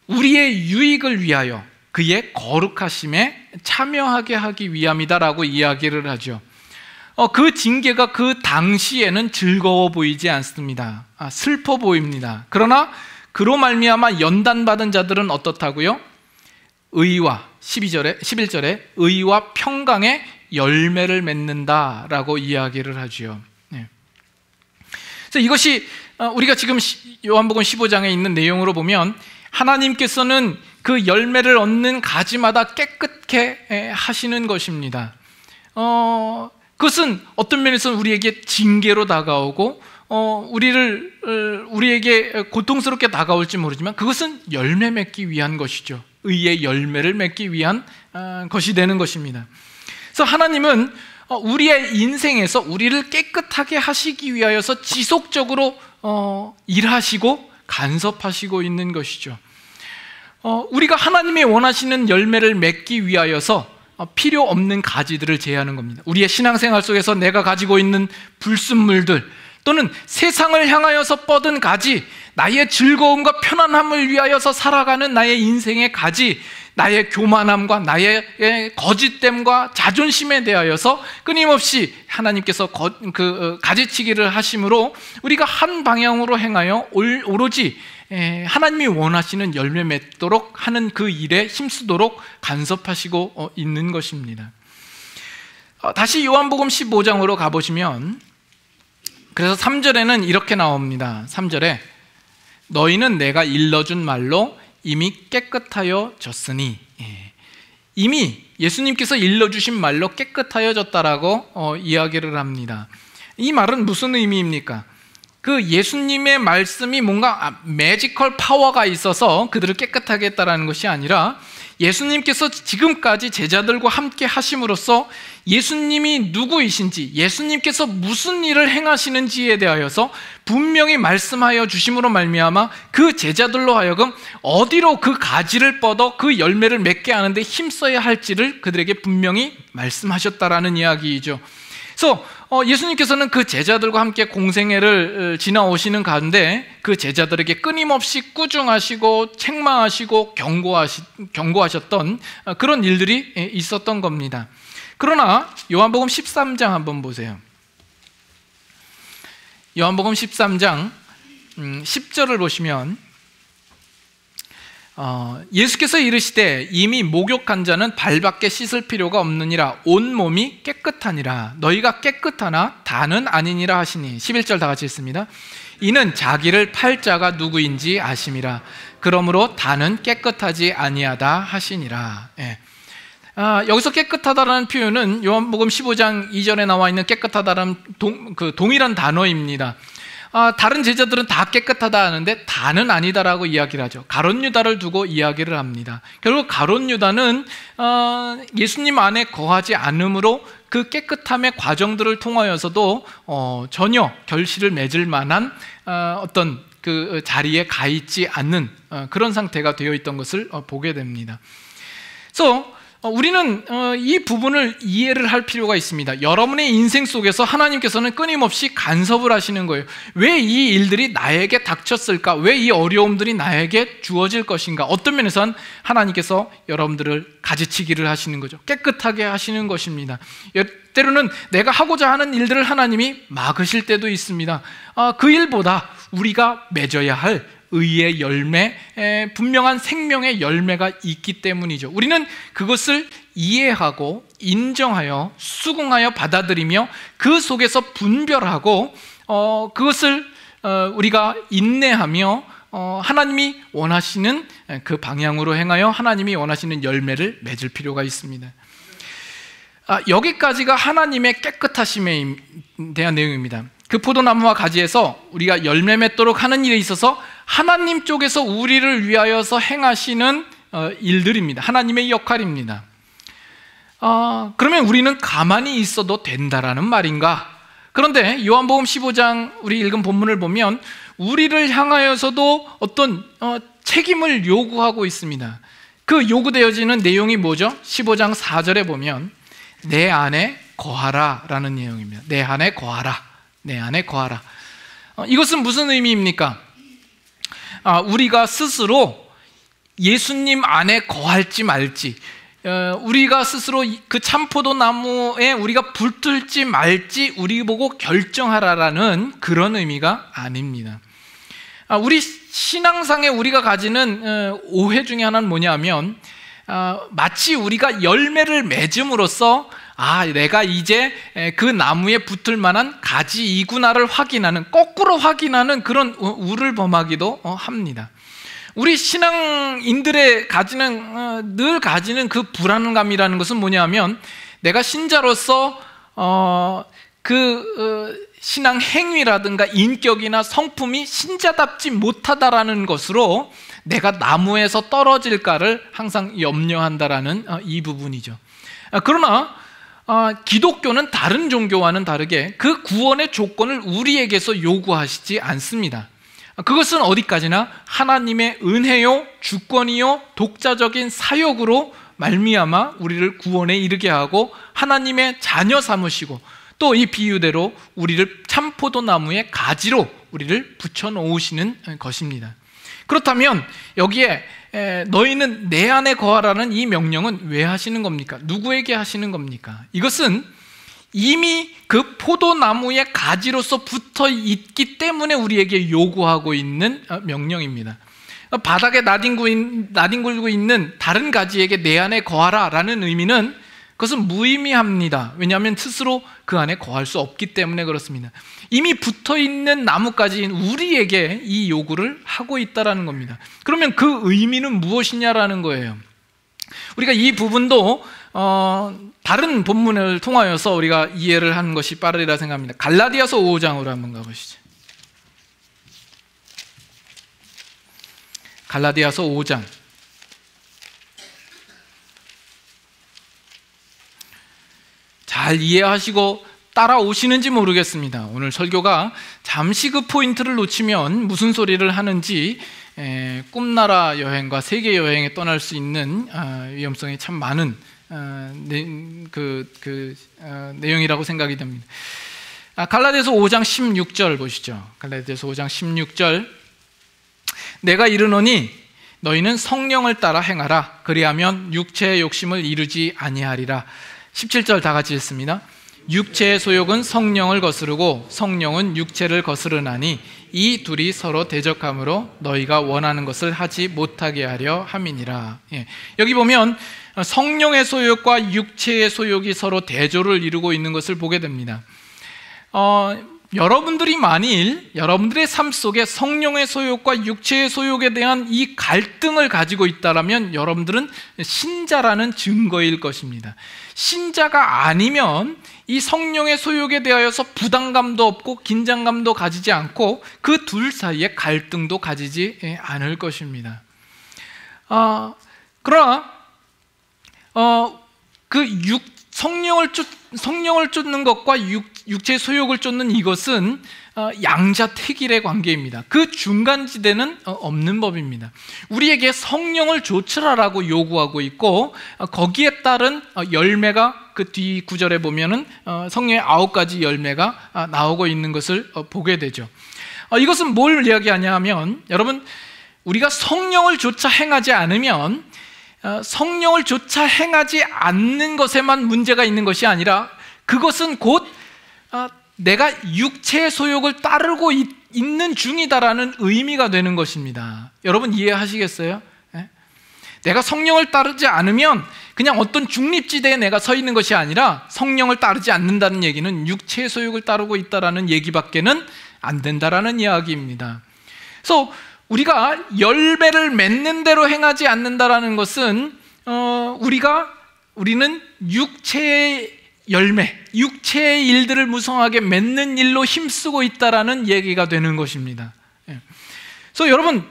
우리의 유익을 위하여 그의 거룩하심에 참여하게 하기 위함이다라고 이야기를 하죠. 그 징계가 그 당시에는 즐거워 보이지 않습니다. 슬퍼 보입니다. 그러나 그로 말미암아 연단받은 자들은 어떻다고요? 의와 11절에 의와 평강의 열매를 맺는다라고 이야기를 하죠. 그래서 이것이 우리가 지금 요한복음 15장에 있는 내용으로 보면 하나님께서는 그 열매를 얻는 가지마다 깨끗게 하시는 것입니다. 그것은 어떤 면에서는 우리에게 징계로 다가오고 우리에게 고통스럽게 다가올지 모르지만 그것은 열매 맺기 위한 것이죠. 의의 열매를 맺기 위한 것이 되는 것입니다. 그래서 하나님은 우리의 인생에서 우리를 깨끗하게 하시기 위하여서 지속적으로 일하시고 간섭하시고 있는 것이죠. 우리가 하나님의 원하시는 열매를 맺기 위하여서 필요 없는 가지들을 제하는 겁니다. 우리의 신앙생활 속에서 내가 가지고 있는 불순물들, 또는 세상을 향하여서 뻗은 가지, 나의 즐거움과 편안함을 위하여서 살아가는 나의 인생의 가지, 나의 교만함과 나의 거짓됨과 자존심에 대하여서 끊임없이 하나님께서 가지치기를 하심으로 우리가 한 방향으로 행하여 오로지 하나님이 원하시는 열매 맺도록 하는 그 일에 힘쓰도록 간섭하시고 있는 것입니다. 다시 요한복음 15장으로 가보시면, 그래서 3절에는 이렇게 나옵니다. 3절에 너희는 내가 일러준 말로 이미 깨끗하여졌으니, 이미 예수님께서 일러주신 말로 깨끗하여졌다라고 이야기를 합니다. 이 말은 무슨 의미입니까? 그 예수님의 말씀이 뭔가 매지컬 파워가 있어서 그들을 깨끗하게 했다라는 것이 아니라, 예수님께서 지금까지 제자들과 함께 하심으로써 예수님이 누구이신지, 예수님께서 무슨 일을 행하시는지에 대하여서 분명히 말씀하여 주심으로 말미암아 그 제자들로 하여금 어디로 그 가지를 뻗어 그 열매를 맺게 하는데 힘써야 할지를 그들에게 분명히 말씀하셨다라는 이야기이죠. 그래서 예수님께서는 그 제자들과 함께 공생애를 지나오시는 가운데 그 제자들에게 끊임없이 꾸중하시고 책망하시고 경고하셨던 그런 일들이 있었던 겁니다. 그러나 요한복음 13장 한번 보세요. 요한복음 13장 10절을 보시면, 예수께서 이르시되 이미 목욕한 자는 발밖에 씻을 필요가 없느니라, 온 몸이 깨끗하니라. 너희가 깨끗하나 다는 아니니라 하시니. 11절 다 같이 읽습니다. 이는 자기를 팔 자가 누구인지 아심이라. 그러므로 다는 깨끗하지 아니하다 하시니라. 여기서 깨끗하다라는 표현은 요한복음 15장 이전에 나와 있는 깨끗하다라는 동일한 단어입니다. 다른 제자들은 다 깨끗하다 하는데 다는 아니다라고 이야기를 하죠. 가룟 유다를 두고 이야기를 합니다. 결국 가룟 유다는 예수님 안에 거하지 않으므로 그 깨끗함의 과정들을 통하여서도 전혀 결실을 맺을 만한 어떤 그 자리에 가 있지 않는 그런 상태가 되어 있던 것을 보게 됩니다. 그래서 우리는 이 부분을 이해를 할 필요가 있습니다. 여러분의 인생 속에서 하나님께서는 끊임없이 간섭을 하시는 거예요. 왜 이 일들이 나에게 닥쳤을까? 왜 이 어려움들이 나에게 주어질 것인가? 어떤 면에서는 하나님께서 여러분들을 가지치기를 하시는 거죠. 깨끗하게 하시는 것입니다. 때로는 내가 하고자 하는 일들을 하나님이 막으실 때도 있습니다. 그 일보다 우리가 맺어야 할 의의 열매, 분명한 생명의 열매가 있기 때문이죠. 우리는 그것을 이해하고 인정하여 수긍하여 받아들이며 그 속에서 분별하고 그것을 우리가 인내하며 하나님이 원하시는 그 방향으로 행하여 하나님이 원하시는 열매를 맺을 필요가 있습니다. 여기까지가 하나님의 깨끗하심에 대한 내용입니다. 그 포도나무와 가지에서 우리가 열매 맺도록 하는 일에 있어서 하나님 쪽에서 우리를 위하여서 행하시는 일들입니다. 하나님의 역할입니다. 그러면 우리는 가만히 있어도 된다라는 말인가? 그런데 요한복음 15장 우리 읽은 본문을 보면 우리를 향하여서도 어떤 책임을 요구하고 있습니다. 그 요구되어지는 내용이 뭐죠? 15장 4절에 보면 내 안에 거하라 라는 내용입니다. 내 안에 거하라, 내 안에 거하라. 이것은 무슨 의미입니까? 우리가 스스로 예수님 안에 거할지 말지, 우리가 스스로 그 참포도 나무에 우리가 붙을지 말지 우리 보고 결정하라라는 그런 의미가 아닙니다. 우리 신앙상에 우리가 가지는 오해 중에 하나는 뭐냐면 마치 우리가 열매를 맺음으로써 내가 이제 그 나무에 붙을 만한 가지이구나를 확인하는, 거꾸로 확인하는 그런 우를 범하기도 합니다. 우리 신앙인들의 늘 가지는 그 불안감이라는 것은 뭐냐면 내가 신자로서 신앙 행위라든가 인격이나 성품이 신자답지 못하다라는 것으로 내가 나무에서 떨어질까를 항상 염려한다라는 이 부분이죠. 그러나 기독교는 다른 종교와는 다르게 그 구원의 조건을 우리에게서 요구하시지 않습니다. 그것은 어디까지나 하나님의 은혜요, 주권이요, 독자적인 사역으로 말미암아 우리를 구원에 이르게 하고 하나님의 자녀 삼으시고 또 이 비유대로 우리를 참포도나무의 가지로 우리를 붙여놓으시는 것입니다. 그렇다면 여기에 너희는 내 안에 거하라는 이 명령은 왜 하시는 겁니까? 누구에게 하시는 겁니까? 이것은 이미 그 포도나무의 가지로서 붙어 있기 때문에 우리에게 요구하고 있는 명령입니다. 바닥에 나뒹굴고 있는 다른 가지에게 내 안에 거하라 라는 의미는 그것은 무의미합니다. 왜냐하면 스스로 그 안에 거할 수 없기 때문에 그렇습니다. 이미 붙어있는 나뭇가지인 우리에게 이 요구를 하고 있다는 겁니다. 그러면 그 의미는 무엇이냐라는 거예요. 우리가 이 부분도 다른 본문을 통하여서 우리가 이해를 하는 것이 빠르리라 생각합니다. 갈라디아서 5장으로 한번 가보시죠. 갈라디아서 5장. 잘 이해하시고 따라오시는지 모르겠습니다. 오늘 설교가 잠시 그 포인트를 놓치면 무슨 소리를 하는지 꿈나라 여행과 세계 여행에 떠날 수 있는 위험성이 참 많은 내용이라고 생각이 됩니다. 갈라디아서 5장 16절 보시죠. 갈라디아서 5장 16절. 내가 이르노니 너희는 성령을 따라 행하라. 그리하면 육체의 욕심을 이루지 아니하리라. 17절 다 같이 읽습니다. 육체의 소욕은 성령을 거스르고 성령은 육체를 거스르나니 이 둘이 서로 대적함으로 너희가 원하는 것을 하지 못하게 하려 함이니라. 여기 보면 성령의 소욕과 육체의 소욕이 서로 대조를 이루고 있는 것을 보게 됩니다. 여러분들이 만일 여러분들의 삶 속에 성령의 소욕과 육체의 소욕에 대한 이 갈등을 가지고 있다면 여러분들은 신자라는 증거일 것입니다. 신자가 아니면 이 성령의 소욕에 대하여서 부담감도 없고 긴장감도 가지지 않고 그 둘 사이에 갈등도 가지지 않을 것입니다. 그러나 성령을 쫓는 것과 육체의 소욕을 쫓는 이것은 양자택일의 관계입니다. 그 중간지대는 없는 법입니다. 우리에게 성령을 좇으라라고 요구하고 있고 거기에 따른 열매가 그 뒤 구절에 보면은 성령의 9가지 열매가 나오고 있는 것을 보게 되죠. 이것은 뭘 이야기하냐 하면 여러분, 우리가 성령을 좇아 행하지 않으면 성령을 좇아 행하지 않는 것에만 문제가 있는 것이 아니라 그것은 곧 내가 육체의 소욕을 따르고 있는 중이다라는 의미가 되는 것입니다. 여러분 이해하시겠어요? 내가 성령을 따르지 않으면 그냥 어떤 중립지대에 내가 서 있는 것이 아니라 성령을 따르지 않는다는 얘기는 육체의 소욕을 따르고 있다라는 얘기밖에는 안 된다라는 이야기입니다. 그래서 우리가 열매를 맺는 대로 행하지 않는다라는 것은 우리는 육체의 열매, 육체의 일들을 무성하게 맺는 일로 힘쓰고 있다라는 얘기가 되는 것입니다. 그래서 여러분,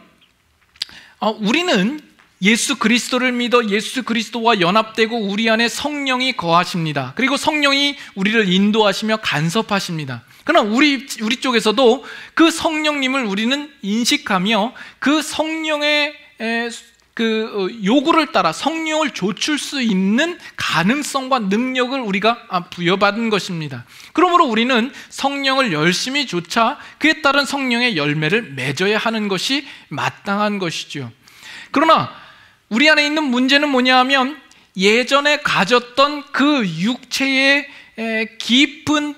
우리는 예수 그리스도를 믿어 예수 그리스도와 연합되고 우리 안에 성령이 거하십니다. 그리고 성령이 우리를 인도하시며 간섭하십니다. 그러나 우리 쪽에서도 그 성령님을 우리는 인식하며 그 성령의 그 요구를 따라 성령을 좇을 수 있는 가능성과 능력을 우리가 부여받은 것입니다. 그러므로 우리는 성령을 열심히 좇아 그에 따른 성령의 열매를 맺어야 하는 것이 마땅한 것이죠. 그러나 우리 안에 있는 문제는 뭐냐 하면 예전에 가졌던 그 육체의 깊은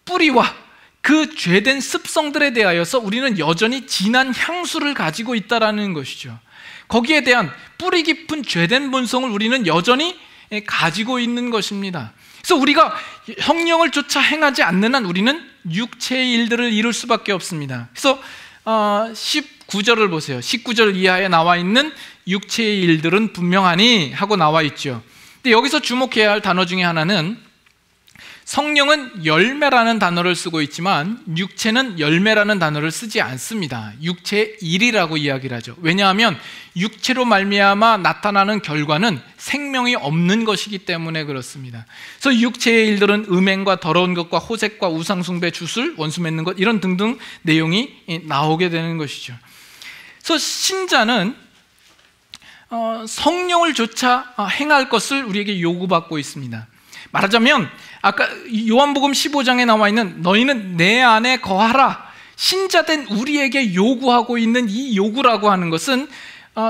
뿌리와 그 죄된 습성들에 대하여서 우리는 여전히 진한 향수를 가지고 있다는 것이죠. 거기에 대한 뿌리 깊은 죄된 본성을 우리는 여전히 가지고 있는 것입니다. 그래서 우리가 성령을 쫓아 행하지 않는 한 우리는 육체의 일들을 이룰 수밖에 없습니다. 그래서 19절을 보세요. 19절 이하에 나와 있는 육체의 일들은 분명하니 하고 나와 있죠. 근데 여기서 주목해야 할 단어 중에 하나는 성령은 열매라는 단어를 쓰고 있지만 육체는 열매라는 단어를 쓰지 않습니다. 육체의 일이라고 이야기를 하죠. 왜냐하면 육체로 말미암아 나타나는 결과는 생명이 없는 것이기 때문에 그렇습니다. 그래서 육체의 일들은 음행과 더러운 것과 호색과 우상숭배, 주술, 원수 맺는 것 이런 등등 내용이 나오게 되는 것이죠. 그래서 신자는 성령을 좇아 행할 것을 우리에게 요구받고 있습니다. 말하자면 아까 요한복음 15장에 나와 있는 너희는 내 안에 거하라, 신자된 우리에게 요구하고 있는 이 요구라고 하는 것은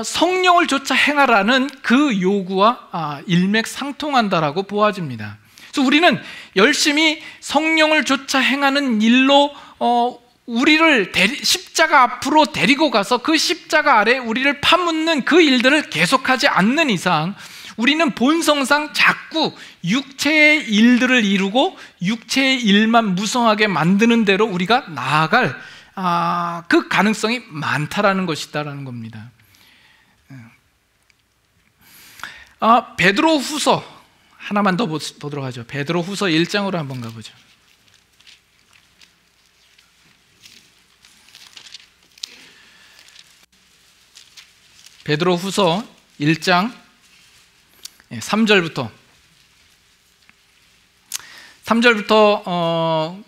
성령을 좇아 행하라는 그 요구와 일맥상통한다라고 보아집니다. 그래서 우리는 열심히 성령을 좇아 행하는 일로 우리를 십자가 앞으로 데리고 가서 그 십자가 아래 우리를 파묻는 그 일들을 계속하지 않는 이상 우리는 본성상 자꾸 육체의 일들을 이루고 육체의 일만 무성하게 만드는 대로 우리가 나아갈 그 가능성이 많다라는 것이다라는 겁니다. 베드로 후서 하나만 더 보도록 하죠. 베드로 후서 1장으로 한번 가보죠. 베드로 후서 1장 3절부터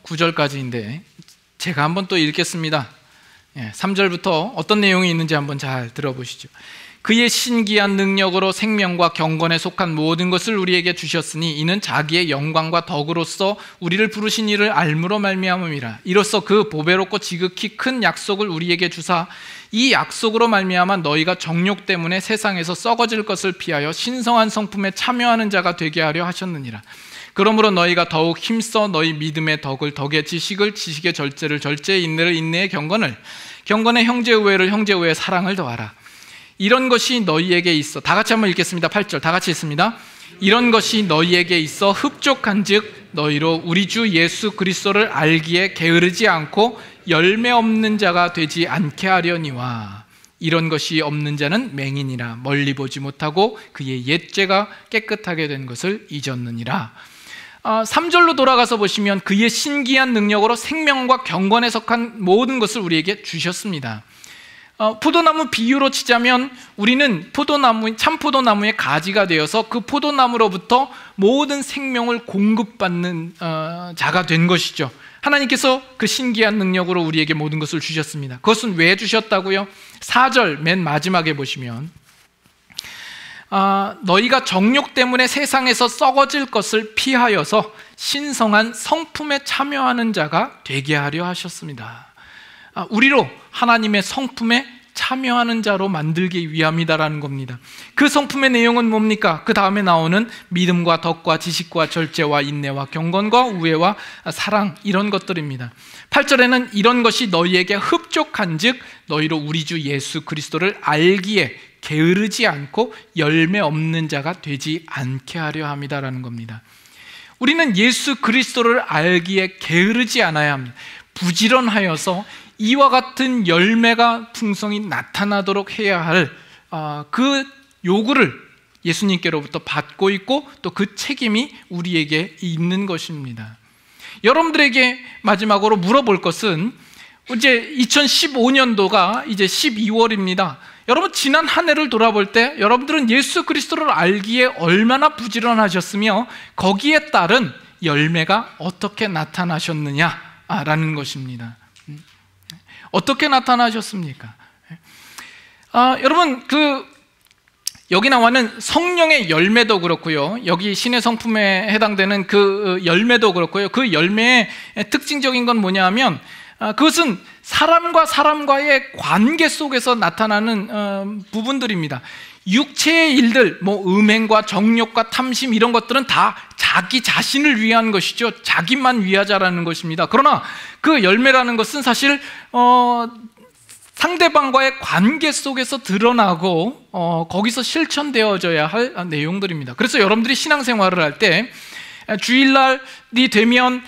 9절까지인데 제가 한번 또 읽겠습니다. 3절부터 어떤 내용이 있는지 한번 잘 들어보시죠. 그의 신기한 능력으로 생명과 경건에 속한 모든 것을 우리에게 주셨으니 이는 자기의 영광과 덕으로서 우리를 부르신 이를 알므로 말미암음이라. 이로써 그 보배롭고 지극히 큰 약속을 우리에게 주사 이 약속으로 말미암아 너희가 정욕 때문에 세상에서 썩어질 것을 피하여 신성한 성품에 참여하는 자가 되게 하려 하셨느니라. 그러므로 너희가 더욱 힘써 너희 믿음의 덕을 덕의 지식을, 지식의 절제를, 절제의 인내를, 인내의 경건을, 경건의 형제 우애를, 형제 우애의 사랑을 더하라. 이런 것이 너희에게 있어. 다 같이 한번 읽겠습니다. 8절 다 같이 읽습니다. 이런 것이 너희에게 있어 흡족한즉 너희로 우리 주 예수 그리스도를 알기에 게으르지 않고 열매 없는 자가 되지 않게 하려니와. 이런 것이 없는 자는 맹인이라 멀리 보지 못하고 그의 옛죄가 깨끗하게 된 것을 잊었느니라. 3절로 돌아가서 보시면 그의 신기한 능력으로 생명과 경건에 속한 모든 것을 우리에게 주셨습니다. 포도나무 비유로 치자면 우리는 참 포도나무의 가지가 되어서 그 포도나무로부터 모든 생명을 공급받는 자가 된 것이죠. 하나님께서 그 신기한 능력으로 우리에게 모든 것을 주셨습니다. 그것은 왜 주셨다고요? 4절 맨 마지막에 보시면 너희가 정욕 때문에 세상에서 썩어질 것을 피하여서 신성한 성품에 참여하는 자가 되게 하려 하셨습니다. 우리로 하나님의 성품에 참여하는 자로 만들기 위함이다라는 겁니다. 그 성품의 내용은 뭡니까? 그 다음에 나오는 믿음과 덕과 지식과 절제와 인내와 경건과 우애와 사랑, 이런 것들입니다. 8절에는 이런 것이 너희에게 흡족한즉 너희로 우리 주 예수 그리스도를 알기에 게으르지 않고 열매 없는 자가 되지 않게 하려 함이다라는 겁니다. 우리는 예수 그리스도를 알기에 게으르지 않아야 합니다. 부지런하여서 이와 같은 열매가 풍성히 나타나도록 해야 할 그 요구를 예수님께로부터 받고 있고 또 그 책임이 우리에게 있는 것입니다. 여러분들에게 마지막으로 물어볼 것은 이제 2015년도가 이제 12월입니다. 여러분 지난 한 해를 돌아볼 때 여러분들은 예수 그리스도를 알기에 얼마나 부지런하셨으며 거기에 따른 열매가 어떻게 나타나셨느냐라는 것입니다. 어떻게 나타나셨습니까? 여러분 여기 나와는 성령의 열매도 그렇고요, 여기 신의 성품에 해당되는 그 열매도 그렇고요, 그 열매의 특징적인 건 뭐냐 하면 그것은 사람과 사람과의 관계 속에서 나타나는 부분들입니다. 육체의 일들, 음행과 정욕과 탐심, 이런 것들은 다 자기 자신을 위한 것이죠. 자기만 위하자라는 것입니다. 그러나 그 열매라는 것은 사실 상대방과의 관계 속에서 드러나고 거기서 실천되어져야 할 내용들입니다. 그래서 여러분들이 신앙생활을 할 때 주일날이 되면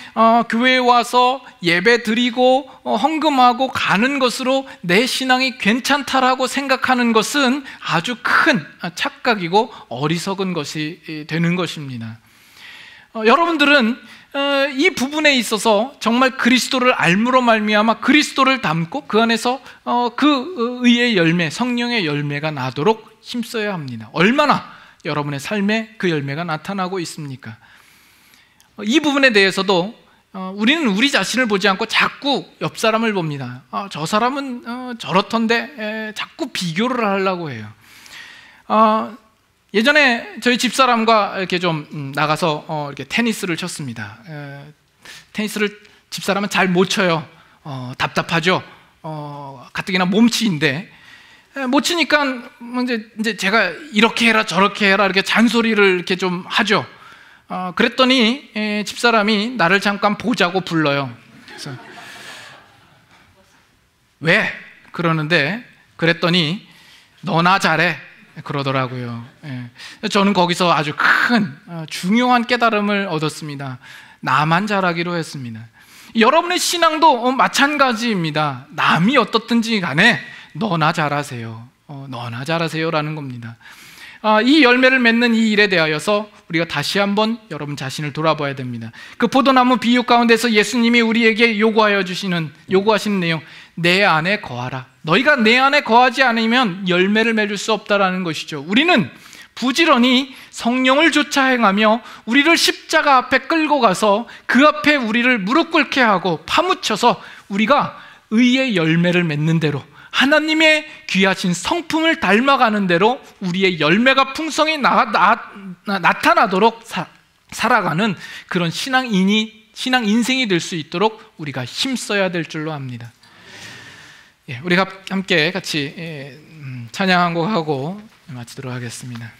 교회에 와서 예배 드리고 헌금하고 가는 것으로 내 신앙이 괜찮다라고 생각하는 것은 아주 큰 착각이고 어리석은 것이 되는 것입니다. 여러분들은 이 부분에 있어서 정말 그리스도를 알므로 말미암아 그리스도를 닮고 그 안에서 그 의의 열매, 성령의 열매가 나도록 힘써야 합니다. 얼마나 여러분의 삶에 그 열매가 나타나고 있습니까? 이 부분에 대해서도 우리는 우리 자신을 보지 않고 자꾸 옆 사람을 봅니다. 저 사람은 저렇던데 자꾸 비교를 하려고 해요. 예전에 저희 집사람과 이렇게 좀 나가서 이렇게 테니스를 쳤습니다. 테니스를 집사람은 잘 못 쳐요. 답답하죠. 가뜩이나 몸치인데 못 치니까 이제 제가 이렇게 해라 저렇게 해라 이렇게 잔소리를 이렇게 좀 하죠. 그랬더니 집사람이 나를 잠깐 보자고 불러요. 그래서 왜? 그러는데 그랬더니 너나 잘해 그러더라고요. 저는 거기서 아주 큰 중요한 깨달음을 얻었습니다. 나만 잘하기로 했습니다. 여러분의 신앙도 마찬가지입니다. 남이 어떻든지 간에 너나 잘하세요. 너나 잘하세요라는 겁니다. 이 열매를 맺는 이 일에 대하여서 우리가 다시 한번 여러분 자신을 돌아봐야 됩니다. 그 포도나무 비유 가운데서 예수님이 우리에게 요구하시는 내용, 내 안에 거하라. 너희가 내 안에 거하지 않으면 열매를 맺을 수 없다라는 것이죠. 우리는 부지런히 성령을 좇아 행하며 우리를 십자가 앞에 끌고 가서 그 앞에 우리를 무릎 꿇게 하고 파묻혀서 우리가 의의 열매를 맺는 대로, 하나님의 귀하신 성품을 닮아가는 대로 우리의 열매가 풍성히 나타나도록 살아가는 그런 신앙 인생이 될 수 있도록 우리가 힘써야 될 줄로 압니다. 우리가 함께 같이 찬양 한 곡 하고 마치도록 하겠습니다.